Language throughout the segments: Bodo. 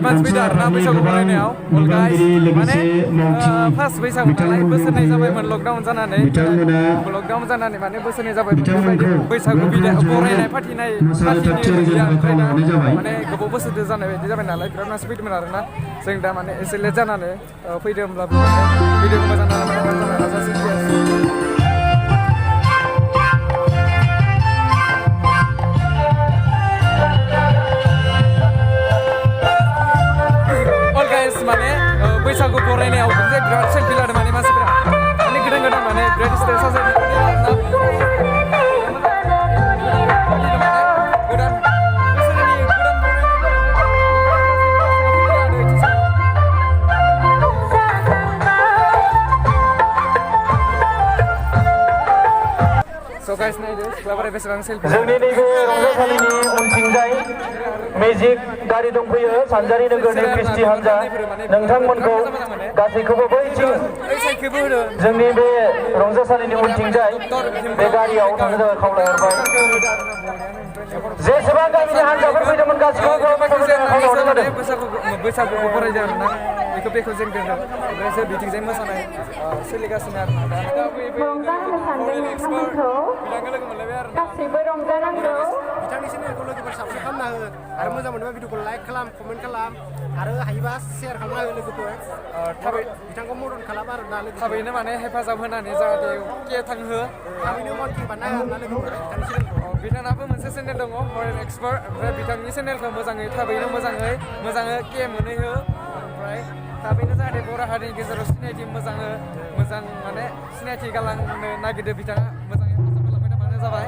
मानसि फैदों आरोना बैसागु बरायनायाव माने फार्स्ट बैसागु नालाय बोसोरनै जाबायमोन लकडाउन जानानै माने बोसोरनै जाबाय बेफोरबायदि बैसागु बरायनाय फाथिनाय ओमफ्राय दा माने गोबाव बोसोरजों जानाय बायदि जाबाय नालाय बिराद मानसि फैदोंमोन आरोना जों दा माने एसे लेट जानानै फैदों होमब्लाबो भिडिअखौ मोजां नाजासिन माने बैसागु बरायनायाव बिराद सेल्फि लादों माने मानसिफोरा माने गोदान माने बिराद स्टाइल साजायनाय जोंनि नैबे रंजासालिनि उनथिंजाय मेजिक गारि दंफैयो सानजारि नोगोरनि क्रिस्टि हान्जा नोंथांमोनखौ गासैखौबो बैथिं जोंनि बे रंजासालिनि उनथिंजाय बे गारियाव थांनो थाखाय खावलायहरबाय जेसेबां गामिनि हान्जाफोर फैदोंमोन गासैखौबो खावलायहरनाय जादों बैसागुखौ बरायदों आरोना बेखौ जों दोनदों ओमफ्राय बिथिंजाय मोसानाय सोलिगासिनो आरोना गासैबो रंजानांगौ बिथांनि चेनेलखौ लोगोफोर साबस्क्राइब खालामना हो आरो मोजां मोनोबा भिडिअखौ लाइक खालाम कमेन्ट खालाम आरो हायोबा शेयार खालामना हो लोगोफोर बिथांखौ मदद खालाम आरो ना थाबैनो माने हेफाजाब होनानै जाहाथे के थांहो थाबैनो मार्किं बानाय आरो ना लोगोफोर बिथांनि चेनेलखौ बिथाङाबो मोनसे चेनेल दङ फरेन एक्सपार्ट ओमफ्राय बिथांनि चेनेलखौ थाबैनो मोजाङै के मोनहैहो ओमफ्राय थाबैनो जाहाथे बर' हारिनि गेजेराव सिनायथि मोजां माने सिनायथि गालांनो नागिरदों बिथाङा मोजाङै हेफाजाब खालामबाय थाबानो जाबाय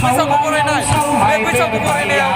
बैसागु बरायनाय बे बैसागु बरायनायाव